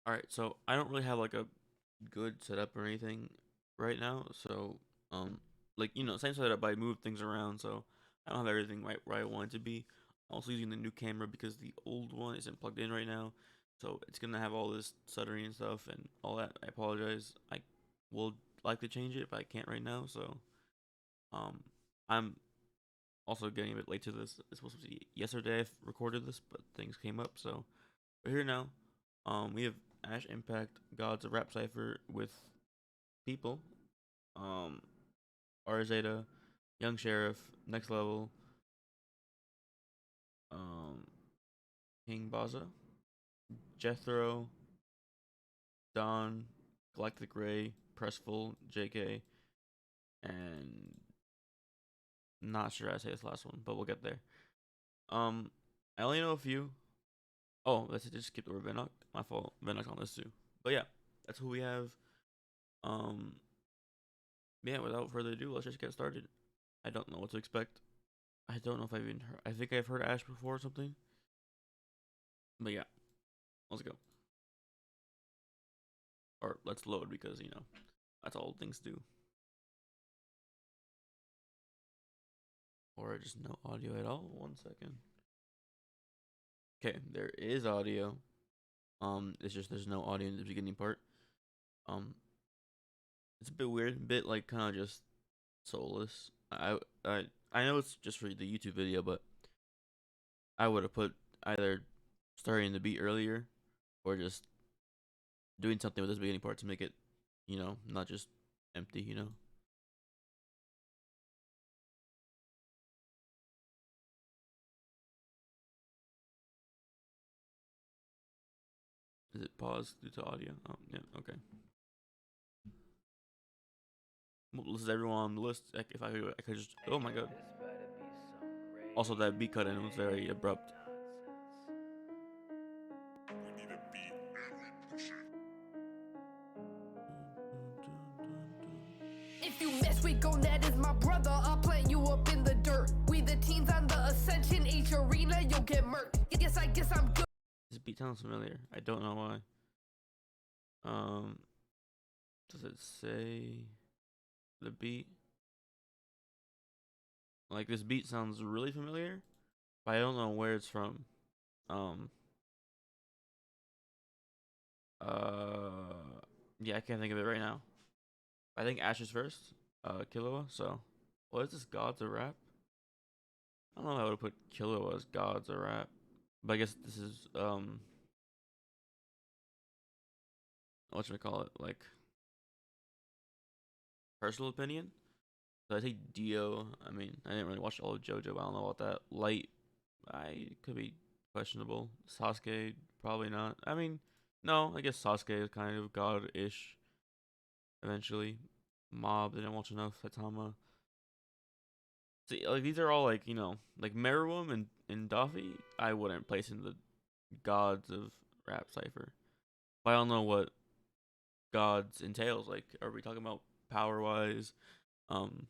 All right, so I don't really have like a good setup or anything right now. So, like same setup, I move things around, so I don't have everything right where I want it to be. I'm also using the new camera because the old one isn't plugged in right now, so it's gonna have all this stuttering and stuff and all that. I apologize. I will like to change it, but I can't right now. So, um, I'm also getting a bit late to this. It's supposed to be yesterday I recorded this, but things came up, so we're here now. We have Ash Impact, Gods of Rap Cipher with people. Um, R-Zeta, Young Sheriff, Next Level, um, King Baza, Jethro, Don, Galactic Ray, Pressful, JK, and not sure how to say this last one, but we'll get there. I only know a few. Oh, let's just skip the word Venoct. My fault. Venoct on this too. But yeah, that's who we have. Um, yeah, without further ado, let's just get started. I don't know what to expect. I don't know if I've even heard. I think I've heard Ash before or something. But yeah, let's go. Or let's load because that's all things do. Or just no audio at all. 1 second. Okay, there is audio. It's just there's no audio in the beginning part. Um, it's a bit weird, a bit like kind of just soulless. I know it's just for the YouTube video, but I would have put either starting the beat earlier or just doing something with this beginning part to make it, not just empty. Is it paused due to audio? Oh, yeah, okay. Well, this is everyone on the list. If I could just. Oh my god. Also, that beat cut in was very abrupt. If you mess with Gonad is my brother, I'll plant you up in the dirt. We the teens on the Ascension H arena, you'll get murked. I guess I'm good. This beat sounds familiar. I don't know why. Does it say the beat? Like this beat sounds really familiar, but I don't know where it's from. Um. Yeah, I can't think of it right now. I think Ash is first. Killua. So, what is this? Gods of Rap? I don't know if I would have put Killua as Gods of Rap, but I guess this is what should I call it? Like personal opinion. So I take Dio. I mean, I didn't really watch all of JoJo. But I don't know about that. Light, I could be questionable. Sasuke, probably not. I mean, no, I guess Sasuke is kind of god-ish. Eventually, Mob didn't watch enough. Saitama. See, like these are all like like Meruem and Duffy. I wouldn't place in the gods of Rap Cipher. But I don't know what gods entails. Like, are we talking about power wise? Um,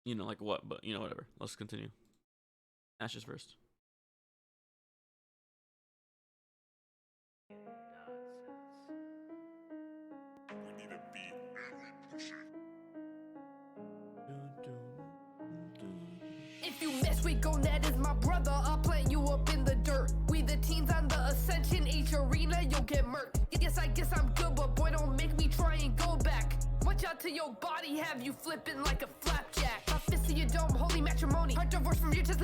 like what? But whatever. Let's continue. Ashes first. If you mess with Gonad is my brother, I'll plant you up in the dirt. We the teens on the Ascension H arena, you'll get murked. I guess I'm good, but boy, don't make me try and go back. Watch out to your body, have you flipping like a flapjack. My fist to your dome, holy matrimony. Heart divorce from your chest.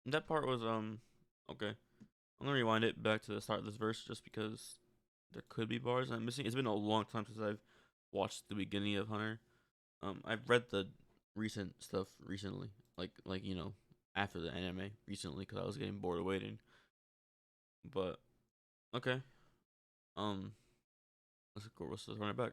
That part was okay. I'm gonna rewind it back to the start of this verse just because there could be bars I'm missing. It's been a long time since I've watched the beginning of Hunter. I've read the recent stuff recently, like after the anime recently, because I was getting bored of waiting. But okay, let's run it back.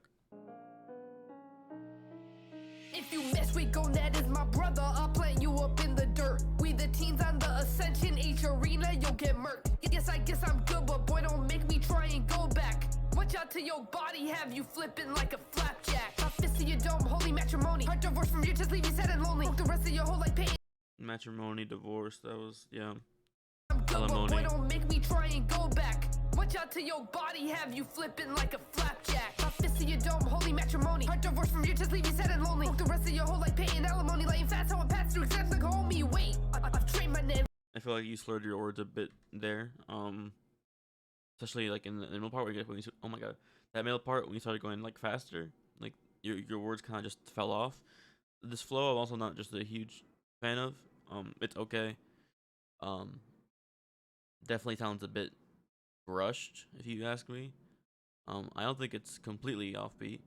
If you mess with Gonad is my brother, I'll plant you up in the dirt. We the teens on the Ascension H arena, you'll get murked. I guess I'm good, but boy, don't make me try and go back. Watch out to your body, have you flipping like a flapjack. My fist to your dome, holy matrimony. Heart divorce from your chest, leave you sad and lonely. Broke the rest of your whole life pain. Matrimony, divorce. That was I'm good, but boy, don't make me try and go back. Watch Watch out to your body, have you flipping like a flapjack. My fist in your dome, holy matrimony. Heart divorce from your chest, leave you sad and lonely. Fuck the rest of your whole life paying alimony. Laying fast, how it passed through exams like homie. Wait, I've trained my name. I feel like you slurred your words a bit there. Especially like in the middle part where oh my god, that middle part when you started going like faster, like your words kind of just fell off. This flow I'm also not just a huge fan of. It's okay. Definitely sounds a bit rushed if you ask me. I don't think it's completely offbeat.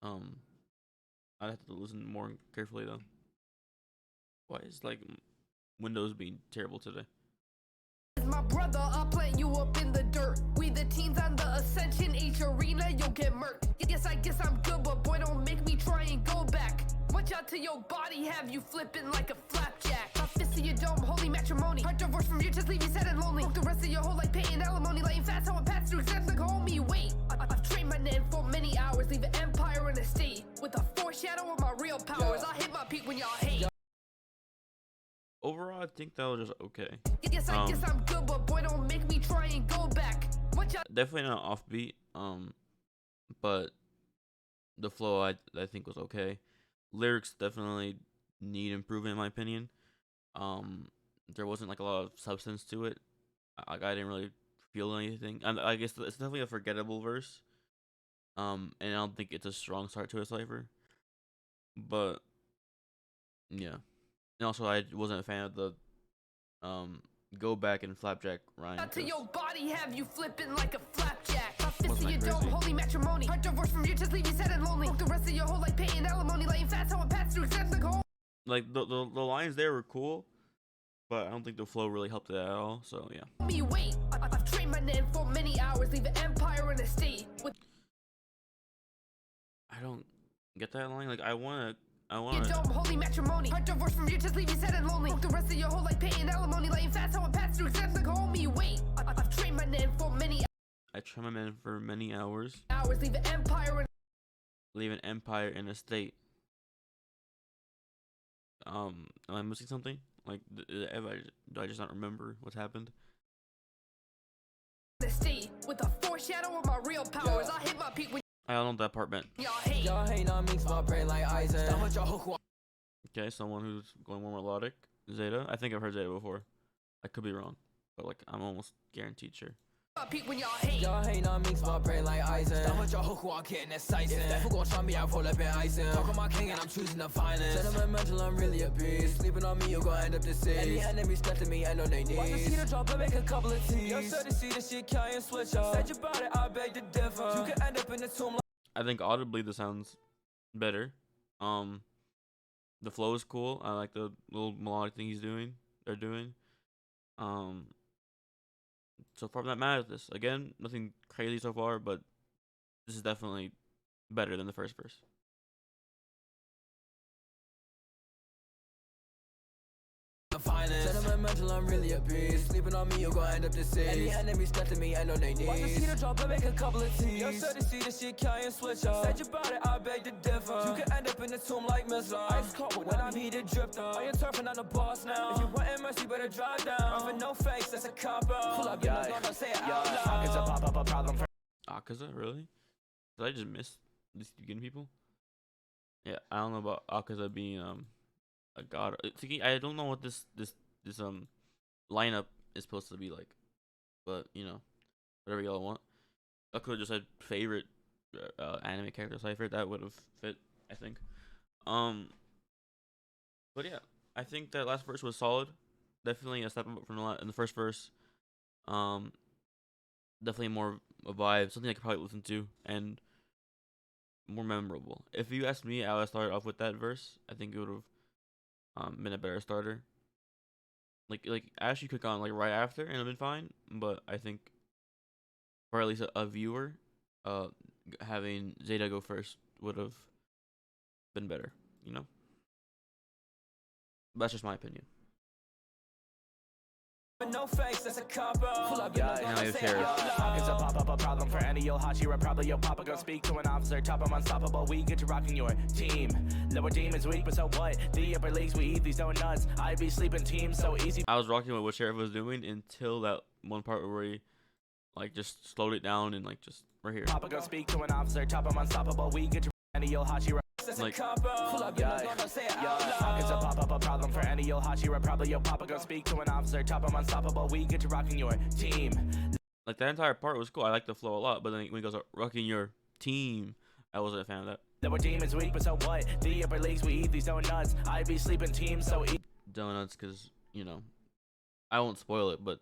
I'd have to listen more carefully though. Why is like Windows being terrible today? My brother, I'll plant you up in the dirt. We the teens on the Ascension H arena, you'll get murked. Yes, I guess I'm good, but boy, don't make me try and go back. Watch out to your body, have you flipping like a flapjack. My fist in your dome, holy matrimony. Heart divorce from your chest, leave you sad and lonely. Fuck the rest of your whole life paying alimony. Laying fast, how it passed through exams like homie. Wait, I've trained my name for many hours. Leave an empire in a state with a foreshadow of my real powers. I hit my peak when y'all hate. Overall, I think that was just okay. Yes, I guess I'm good, but boy, don't make me try and go back. Watch out. Definitely not offbeat. But the flow I think was okay. Lyrics definitely need improvement in my opinion. There wasn't like a lot of substance to it. I didn't really feel anything. And I guess it's definitely a forgettable verse. And I don't think it's a strong start to a cipher. But yeah. And also, I wasn't a fan of the go back and flapjack rhyme. To your body, have you flipping like a flapjack. My fist in your dome, holy matrimony. Heart divorce from your chest, leave you sad and lonely. Fuck the rest of your whole life paying alimony. Laying fast, how it passed through exams like home. Like the lines there were cool, but I don't think the flow really helped it at all. So yeah. Me wait, I've trained my name for many hours. Leave an empire in a state. I don't get that line. Like I wanna. Your dome, holy matrimony. Heart divorce from your chest, leave you sad and lonely. Fuck the rest of your whole life paying alimony. Laying fast, how it passed through exams like homie. Wait, I've trained my name for many. I trained my man for many hours. Leave an empire. Leave an empire in a state. Am I missing something? Like, do I just not remember what's happened? The state with a foreshadow of my real powers. I hit my peak when. I don't know what that part meant. Y'all hate on me, my brain like R-Zeta. Okay, someone who's going more melodic. Zeta. I think I've heard Zeta before. I could be wrong, but like I'm almost guaranteed sure. Y'all hate on me, my brain like R-Zeta. If gon' try me, I pull up in icing. Talk on my king and I'm choosing the finest. Gentleman mental, I'm really a beast. Sleeping on me, you gon' end up deceased. Any enemies testing me, I know they need. Watch the see the drop and make a couple of teas. Yo, so to see this shit can't switch up. Said you about it, I beg to differ. You could end up in the tomb. I think audibly this sounds better. The flow is cool. I like the little melodic thing they're doing. So far I'm not mad at this. Again, nothing crazy so far, but this is definitely better than the first verse. Gentleman mental, I'm really a beast. Sleeping on me, you gon' end up deceased. Any enemies testing me, I know they need. Watch the see the drop and make a couple of teas. Yo, so to see this shit can't switch up. Said you about it, I beg to differ. You could end up in the tomb like Missler. Ice cold when I'm heated drifter. I ain't turfing on the boss now. If you want mercy, better drive down. For no fakes, that's a cop out. Pull up, you're gonna say it out loud. It's a pop up a problem for Akaza, really? Did I just miss these beginning people? Yeah, I don't know about Akaza being a god. I don't know what this lineup is supposed to be like, but you know, whatever y'all want. I could have just said favorite anime character cipher. That would have fit, I think. But yeah, I think that last verse was solid. Definitely a step up from the first verse. Definitely more a vibe, something I could probably listen to, and more memorable. If you asked me, I would start off with that verse. I think it would have been a better starter. Like Ash, you click on like right after, and it'd been fine. But I think, or at least a viewer, having Zeta go first would have been better. You know, that's just my opinion. no face, that's a cop out. Pull up, Now you share. It's a pop up a problem for any your Hachi or probably your papa go speak to an officer, top of unstoppable. We get to rocking your team. Lower demons weak, but so what? The upper leagues, we eat these donuts. I be sleeping teams so easy. I was rocking with what Sheriff was doing until that one part where he like just slowed it down and like just right here. Papa go speak to an officer, top him unstoppable. We get to any old Hachira. Like, It's a pop up a problem for any old Hachira. Probably yo Papa go speak to an officer, top him unstoppable. We get to rocking your team. like that entire part was cool. I like the flow a lot, but then when it goes rocking your team, I wasn't a fan of that. That we're demons weak, but so what? The upper leagues, we eat these donuts. I be sleeping teams, so eat Donuts, because you know, I won't spoil it, but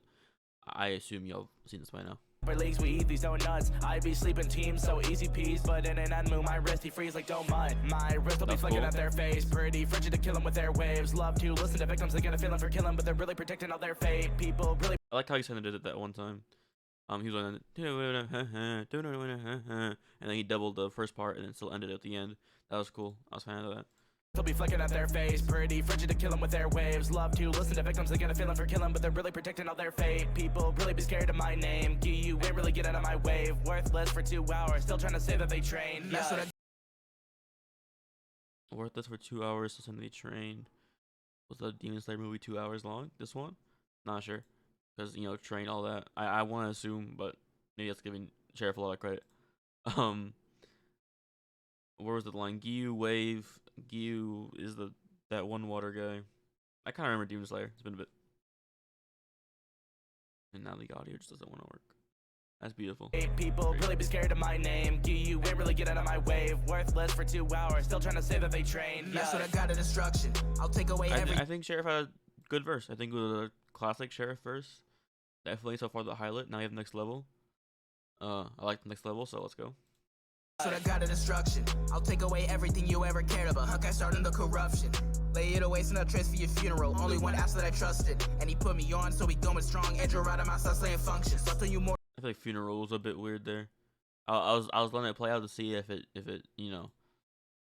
I assume y'all seen this by now. upper leagues, we eat these donuts. I be sleeping teams, so easy peas. But in an unmove, my wrist he freeze like don't mind. My wrist will be That's flicking cool. at their face. Pretty frigid to kill them with their waves. Love to listen to victims, they get a feeling for killing, but they're really protecting all their fate. People really. I like how he kind of did it that one time. He was on, and then he doubled the first part and then still ended at the end. That was cool. I was a fan of that. They'll be flicking at their face, pretty frigid to kill them with their waves. Love to listen to victims, they get a feeling for killing, but they're really protecting all their fate. People really be scared of my name. You ain't really get out of my wave. Worthless for 2 hours, still trying to say that they train. That's what I Worthless for 2 hours to send the train. Was the Demon Slayer movie 2 hours long? This one? Not sure. Because, you know, train, all that. I want to assume, but maybe that's giving Sheriff a lot of credit. Where was the line? Gyu, Wave. Gyu is that one water guy. I kind of remember Demon Slayer. It's been a bit. And now the audio just doesn't want to work. That's beautiful. People really be scared of my name. You ain't really get out of my wave. Worthless for 2 hours, still trying to say that they train. That's what I got of destruction. I'll take away I think Sheriff had a good verse. I think it was a classic Sheriff verse. Definitely so far the highlight. Now you have next level. I like the next level, so let's go. That's what I got of destruction. I'll take away everything you ever cared about. Huck, I started the corruption. Lay it away, send a trace for your funeral. Only one ass that I trusted. And he put me on, so we going strong. Edge right of my side slaying functions. So I'll tell you more. I feel like funeral was a bit weird there. I was letting it play out to see if it you know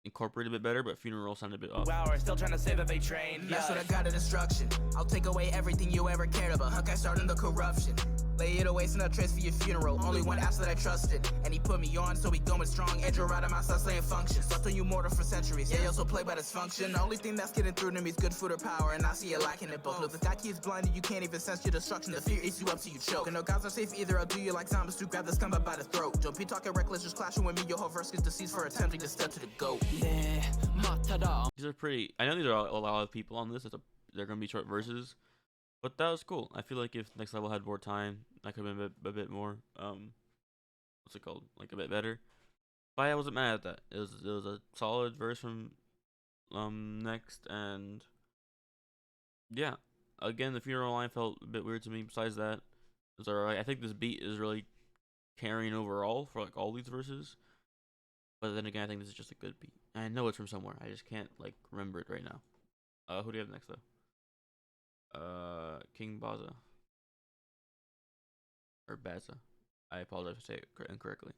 incorporated a bit better, but funeral sounded a bit off. Hours, still trying to say that they train. That's what I got of destruction. I'll take away everything you ever cared about. Huck, I started the corruption. Lay it away, send a trace for your funeral. Only one ass that I trusted. And he put me on, so we going strong. Edge right of my side slaying functions. So I'll tell you mortal for centuries. Yeah, you also play by dysfunction. The only thing that's getting through to me is good food or power. And I see it lacking in both. No, the guy keeps blinded, you can't even sense your destruction. The fear eats you up till you choke. And no gods are safe either. I'll do you like zombies to grab this combat by the throat. Don't be talking reckless, just clashing with me. Your whole verse gets deceased for attempting to step to the goat. These are pretty. I know these are a lot of people on this. They're gonna be short verses, but that was cool. I feel like if next level had more time, that could have been a bit more. What's it called? Like a bit better. But I wasn't mad at that. It was a solid verse from next, and yeah. Again, the funeral line felt a bit weird to me. Besides that, it was alright. I think this beat is really carrying overall for like all these verses. But then again, I think this is just a good beat. I know it's from somewhere. I just can't like remember it right now. Who do you have next though? King Baza or Baza. I apologize if I say it incorrectly.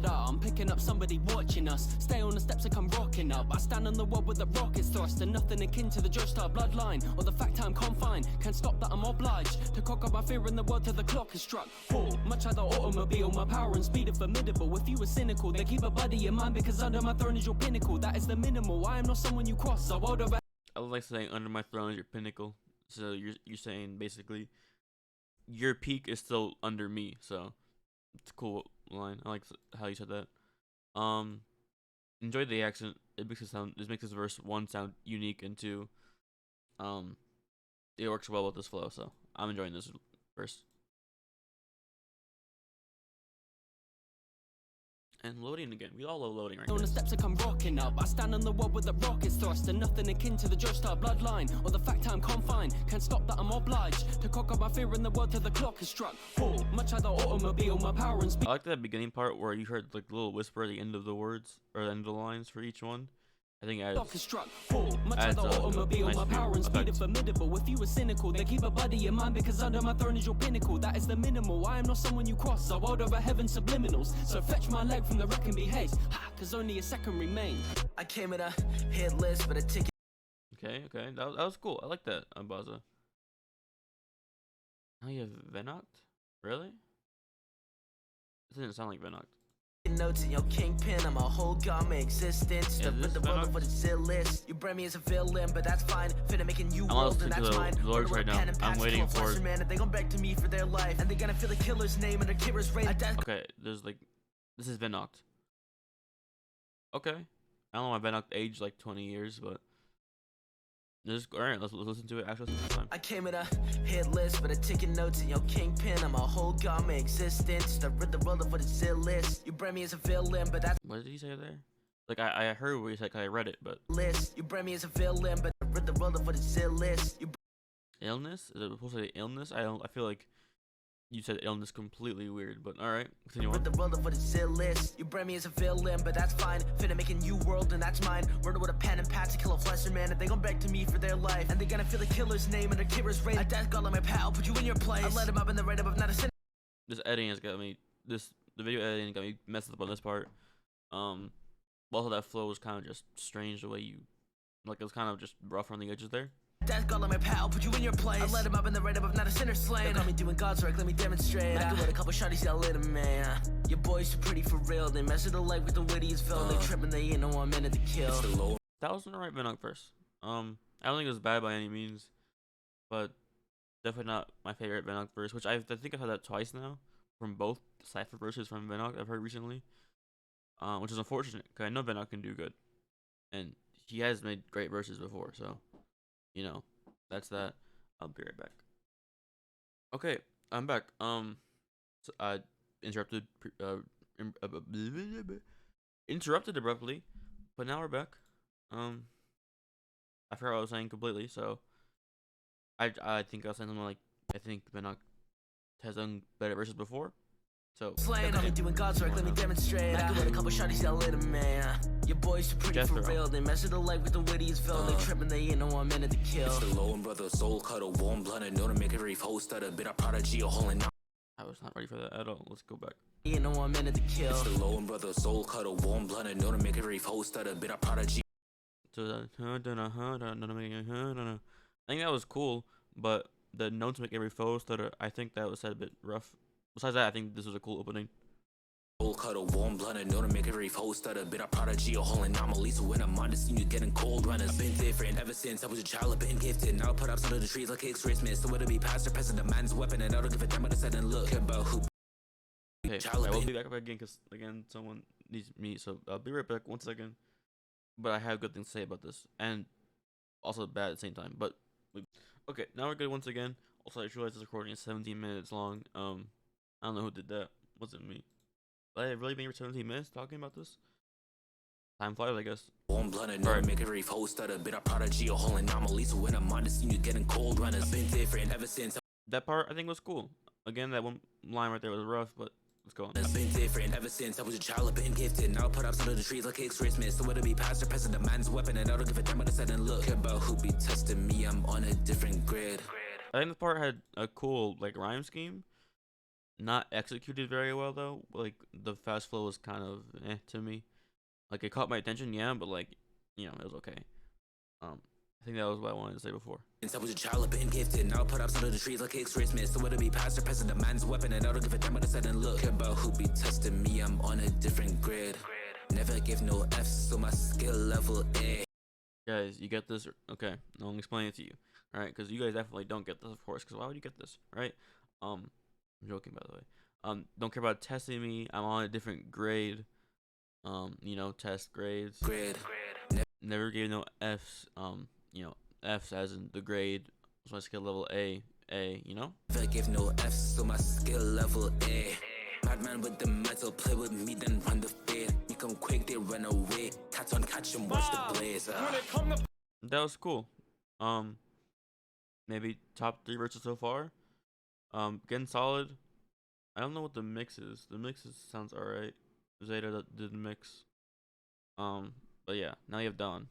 I'm picking up somebody watching us. Stay on the steps and come rocking up. I stand on the wall with the rockets thrust, and nothing akin to the Judge Star bloodline or the fact I'm confined. Can't stop that I'm obliged to conquer my fear in the world till the clock is struck. Full, much like the automobile, my power and speed are formidable. If you were cynical, then keep a buddy in mind, because under my throne is your pinnacle. That is the minimal. I am not someone you cross. So hold over. I like saying under my throne is your pinnacle. So you're saying basically your peak is still under me. So it's a cool line. I like how you said that. Enjoyed the accent. It makes this verse 1 sound unique, and 2, it works well with this flow. So I'm enjoying this verse. And loading again. We all love loading right On now. the steps I come rocking up. I stand on the wall with the rockets thrust, and nothing akin to the Judge Star bloodline or the fact I'm confined. Can't stop that I'm obliged to conquer my fear in the world till the clock is struck. Full, much like the automobile, my power and speed. I like that beginning part where you heard like the little whisper at the end of the words or the end of the lines for each one. I think it Clock is struck full, much like adds the a automobile, nice my power and speed effect. are formidable. If you were cynical, then keep a buddy in mind, because under my throne is your pinnacle. That is the minimal. I am not someone you cross. So world over heaven subliminals. So fetch my leg from the wreck and be haste. Ha, cause only a second remains. I came in a hit list, but a ticket. Okay, that was cool. I like that, Baza. Now you have Venoct? Really? This didn't sound like Venoct. Notes in your kingpin, I'm a whole god, my existence. The world for the zit list. You brand me as a villain, but that's fine. Finna making you world, and that's mine. Lords right now. I'm waiting for it. Man, and they gon' back to me for their life, and they gonna feel the killer's name and their killer's rate. Okay, there's like, this is ItzVenoct. Okay, I don't know why ItzVenoct aged like 20 years, but just alright. Let's listen to it. Actually, I came in a hit list, but a taking notes in your kingpin. I'm a whole god, my existence. The world for the zit list. You brand me as a villain, but that's what did he say there? Like I heard what he said, 'cause I read it, but list. You brand me as a villain, but the world for the zit list. illness? Is it supposed to say illness? I feel like you said illness completely weird, but all right, continue on. The world for the zit list. You brand me as a villain, but that's fine. Finna make a new world, and that's mine. Murder with a pen and pad to kill a flesher man, and they gon' beg to me for their life, and they gonna feel the killer's name and their killer's rate. A death god like my pal, put you in your place. I let him up in the right up, not a sin. This editing has got me. The video editing got me messed up on this part. Also that flow was kind of just strange the way you, like it was kind of just rough on the edges there. Death god like my pal, put you in your place. I let him up in the right up, not a sinner slain. They call me doing God's work, let me demonstrate. I with a couple shotties, y'all lit him, man. Your boys are pretty for real. They measure the life with the wittiest villain. They tripping, they ain't no 1 minute to kill. That wasn't the right ItzVenoct verse. I don't think it was bad by any means, but definitely not my favorite ItzVenoct verse. Which I think I've had that twice now from both CYPHER verses from ItzVenoct I've heard recently. Which is unfortunate because I know ItzVenoct can do good, and he has made great verses before. So, you know, that's that. I'll be right back. Okay, I'm back. So I interrupted abruptly, but now we're back. I forgot what I was saying completely. So I think I was saying something like I think ItzVenoct has done better verses before. So Slaying, I'm doing God's work, let me demonstrate. I with a couple shotties, y'all lit him, man. Your boys are pretty for real. They measure the life with the wittiest villain. They tripping, they ain't no 1 minute to kill. It's the lone brother, soul cutter, warm blooded, know to make a reef host at a bit of prodigy, a hole in. I was not ready for that at all. Let's go back. Ain't no 1 minute to kill. It's the lone brother, soul cutter, warm blooded, know to make a reef host at a bit of prodigy. So I think that was cool, but the notes make every foe stutter. I think that was said a bit rough. Besides that, I think this was a cool opening. Soul cutter, warm blooded, know to make a reef host at a bit of prodigy, a whole anomaly. So when I'm on the scene, you getting cold runners. I've been different ever since I was a child. I've been gifted. Now I put up under the trees like it's Christmas. So it'll be past or present, the man's weapon, and I don't give a damn what I said and look about who. Okay, I will be back up again because again someone needs me, so I'll be right back 1 second. But I have good things to say about this, and also bad at the same time. But okay, now we're good once again. Also, I just realized this recording is 17 minutes long. I don't know who did that. Wasn't me. But I really been here 17 minutes talking about this. Time flies, I guess. Warm blooded, know to make a reef host at a bit of prodigy, a whole anomaly. So when I'm on the scene, you getting cold runners. I've been different ever since. That part I think was cool. Again, that one line right there was rough, but let's go on. I've been different ever since I was a child. I've been gifted. Now I put up under the trees like it's Christmas. So it'll be past or present, the man's weapon, and I don't give a damn what I said and look about who be testing me. I'm on a different grid. I think the part had a cool like rhyme scheme. Not executed very well though. Like the fast flow was kind of to me. Like it caught my attention, yeah, but like you know it was okay. I think that was what I wanted to say before. Since I was a child, I've been gifted. Now I put up under the trees like it's Christmas. So it'll be past or present, the man's weapon, and I don't give a damn what I said and look about who be testing me. I'm on a different grid. Never give no F's, so my skill level A. Guys, you get this? Okay, I'll explain it to you. All right, because you guys definitely don't get this, of course. Because why would you get this, right? I'm joking, by the way. Don't care about testing me. I'm on a different grade. You know, test grades. Never gave no F's. You know, F's as in the grade. So my skill level A. You know. Never give no F's, so my skill level A. Madman with the metal, play with me, then run the fade. You come quick, they run away. Catch on, catch 'em, watch the blaze. That was cool. Maybe top 3 verses so far. Getting solid. I don't know what the mix is. The mix sounds alright. Zeta did the mix. But yeah, now you have Don.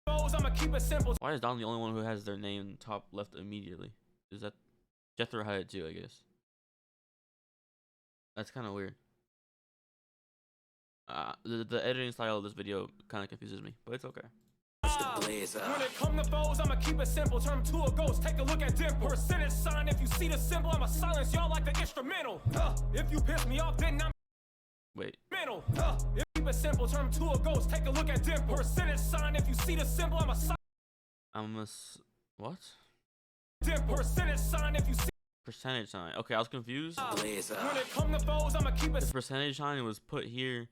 Why is Don the only one who has their name top left immediately? Is that Jethro had it too? I guess. That's kind of weird. The editing style of this video kind of confuses me, but it's okay. When it come to foes, I'ma keep it simple. Turn to a ghost, take a look at dimple. Percentage sign, if you see the symbol, I'ma silence y'all like the instrumental. If you piss me off, then I'm Wait. Mental. If keep it simple, turn to a ghost. Take a look at dimple. Percentage sign. If you see the symbol, I'm a sign. What? Dimple. Percentage sign. If you see Percentage sign. Okay, I was confused. when it come to foes, I'ma keep it The percentage sign was put here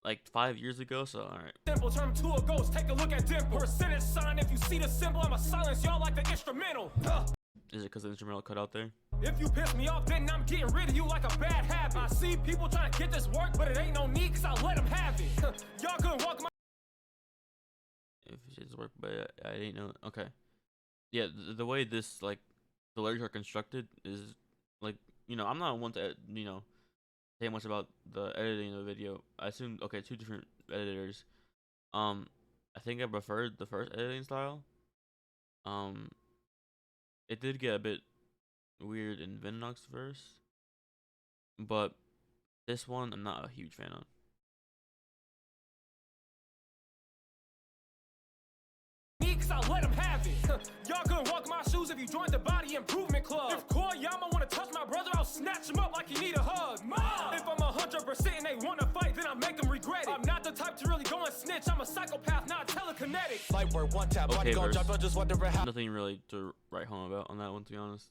like 5 years ago, so alright. simple. Turn to a ghost. Take a look at dimple. Percentage sign. If you see the symbol, I'ma silence y'all like the instrumental. Is it because the instrumental cut out there? If you piss me off, then I'm getting rid of you like a bad habit. I see people trying to get this work, but it ain't no need, cause I let them have it. Y'all couldn't walk my If it's work, but I didn't know. Okay. Yeah, the way this, like, the lyrics are constructed is, like, you know, I'm not one to, you know, say much about the editing of the video. I assume, okay, 2 different editors. I think I preferred the first editing style. It did get a bit weird in ItzVenoct's verse, but this one I'm not a huge fan of. cause I let them have it. Y'all couldn't walk my shoes if you joined the body improvement club. If Koyama wanna touch my brother, I'll snatch him up like he need a hug. Mom! If I'm 100% and they wanna fight, then I make them regret it. I'm not the type to really go and snitch. I'm a psychopath, not telekinetic. Light word, one tap, body Okay, gon' verse. jump, I just wonder how. Nothing really to write home about on that one, to be honest.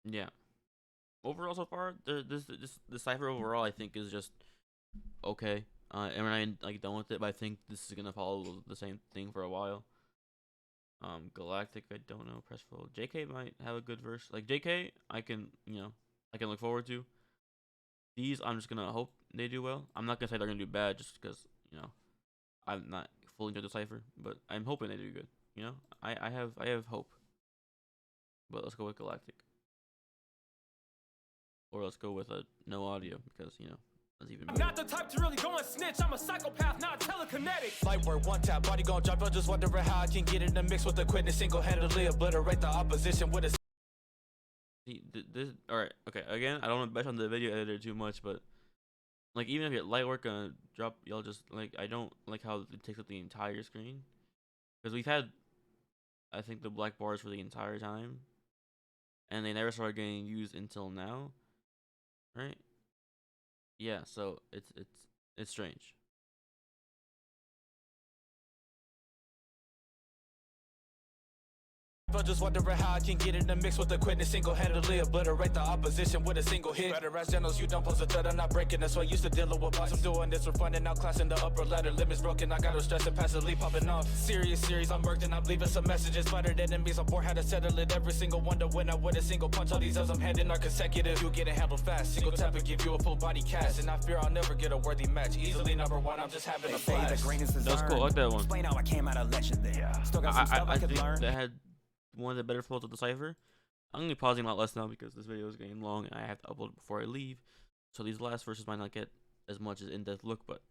Yeah. Overall, so far, this cipher overall, I think, is just okay. And we're not like done with it, but I think this is gonna follow the same thing for a while. Galactic, I don't know. Pressful. JK might have a good verse. Like JK, I can look forward to. These, I'm just gonna hope they do well. I'm not gonna say they're gonna do bad just because I'm not fully into the cipher, but I'm hoping they do good. I have hope. But let's go with Galactic, or let's go with a no audio because that's even I'm better. not the type to really go and snitch. I'm a psychopath, not telekinetic. Light word, one tap, body gon' jump, I just wonder how I can get in the mix with the quickness, single-handedly obliterate the opposition with a. See, this all right. Okay, again, I don't want to bash on the video editor too much, but like even if your light work gonna drop, y'all just like I don't like how it takes up the entire screen because we've had I think the black bars for the entire time, and they never started getting used until now, right? Yeah, so it's strange. I just wonder how I can get in the mix with the quickness, single-handedly obliterate the opposition with a single hit. Better as generals, you don't pose a threat, I'm not breaking this. So I used to dealing with boss, I'm doing this for fun and now classing the upper ladder. Limits broken, I got no stress and passively popping off. Serious series, I'm worked and I'm leaving some messages. Fighter enemies, I'm bored, how to settle it. Every single one to win, I with a single punch. All these others I'm handing are consecutive. You get it handled fast, single tap and give you a full body cast. And I fear I'll never get a worthy match. Easily number one, I'm just having a flash. That's cool. I like that one. Explain how I came out of legend there. Still got some stuff I could think learn. that had one of the better flows of the cipher. I'm gonna be pausing a lot less now because this video is getting long and I have to upload it before I leave. So these last verses might not get as much as in-depth look, but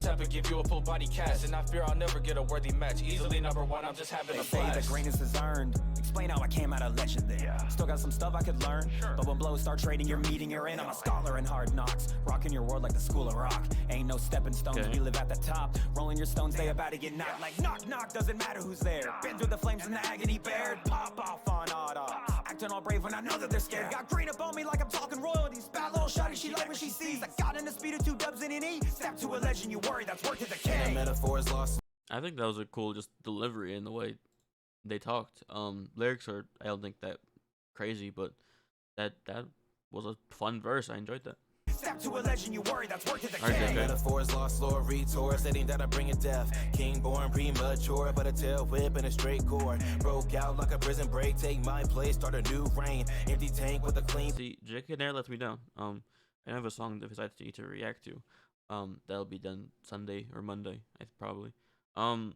Tap and give you a full body cast, and I fear I'll never get a worthy match. Easily number one, I'm just having a flash. The greatness is earned. Explain how I came out of legend there. Still got some stuff I could learn. But when blows start trading, you're meeting, you're in. I'm a scholar in hard knocks. Rocking your world like the school of rock. Ain't no stepping stones, Okay. we live at the top. Rolling your stones, they about to get knocked. Like knock, knock, doesn't matter who's there. Been through the flames and the agony bared. Pop off on auto. Acting all brave when I know that they're scared. Got green up on me like I'm talking royalties. Bad little shotty, she like what she sees. I got in the speed of 2 dubs and an E. Step to a legend, you worry, that's work to the king. Metaphors lost. I think that was a cool just delivery in the way they talked. Lyrics are I don't think that crazy, but that was a fun verse. I enjoyed that. Step to a legend, you worry, that's work to the Alright, king. okay. Metaphors lost, Lord retort, stating that I bring it death. King born premature, but a tail whip and a straight cord. Broke out like a prison break, take my place, start a new reign. Empty tank with a clean. See, JK never lets me down. I have a song that decides to react to. That'll be done Sunday or Monday, probably. I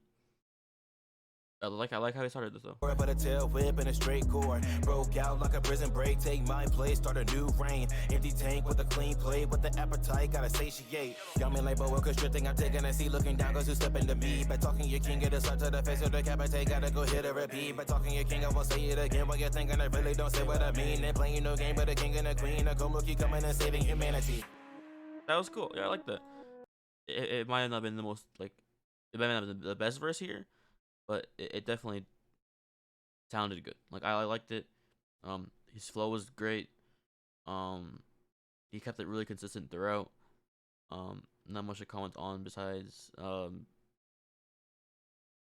like how he started this though. But a tail whip and a straight cord. Broke out like a prison break, take my place, start a new reign. Empty tank with a clean plate, with the appetite, gotta satiate. Young man like boa constricting, I'm taking a seat, looking down, cause who's stepping to me? By talking your king, get a shot to the face of the capitate, gotta go hit a repeat. By talking your king, I won't say it again, what you're thinking, I really don't say what I mean. They playing no game, but a king and a queen, a Komuki coming and saving humanity. That was cool. Yeah, I like that. It might have not been the most it might not have been the best verse here, but it definitely sounded good. Like I liked it. His flow was great. Um, he kept it really consistent throughout. Not much to comment on besides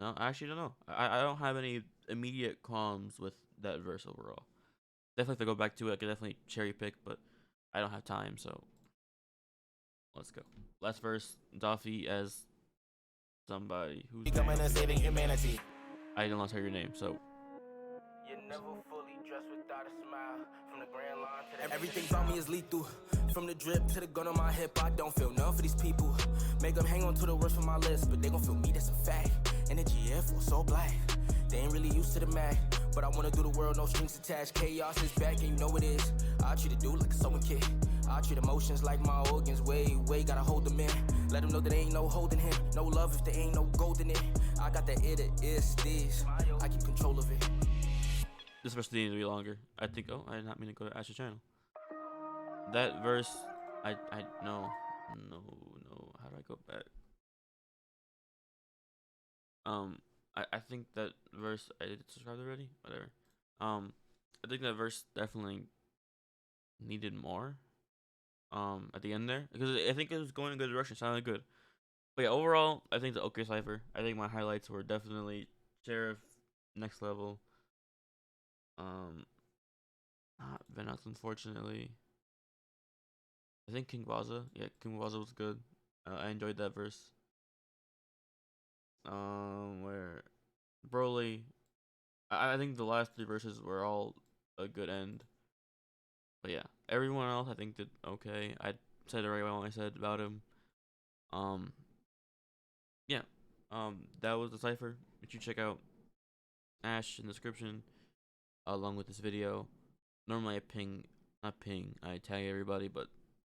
no, I actually don't know. I don't have any immediate qualms with that verse overall. Definitely have to go back to it. I could definitely cherry pick, but I don't have time, so let's go. Last verse, Duffy as somebody who's Coming and saving humanity. I didn't hear your name, so You're never fully dressed without a smile. From the grand line to the everything about me is lethal. From the drip to the gun on my hip, I don't feel none for these people. Make them hang on to the words from my list, but they gon' feel me, that's a fact. Energy, Air Force, so black. They ain't really used to the Mac, but I wanna do the world, no strings attached. Chaos is back, and you know it is. I treat a dude like a sewing kit. I treat emotions like my organs. Way, gotta hold them in. Let them know that there ain't no holding him. No love if there ain't no gold in it. I got that it is this. I keep control of it. this verse needs to be longer. I think. Oh, I did not mean to go to Ash's channel. That verse, I no. How do I go back? I think that verse I did subscribe already. Whatever. I think that verse definitely needed more. At the end there, because I think it was going in a good direction, sounded good. But yeah, overall, I think the okay cipher. I think my highlights were definitely Sheriff, Next Level. Not Venoct, unfortunately. I think King Vaza. Yeah, King Vaza was good. I enjoyed that verse. Where Broly. I think the last three verses were all a good end. But yeah, everyone else I think did okay. I said it right when I said about him. Um, yeah. That was the cipher. Which you check out Ash in the description along with this video. Normally I tag everybody, but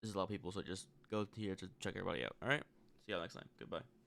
this is a lot of people, so just go here to check everybody out. All right. See y'all next time. Goodbye.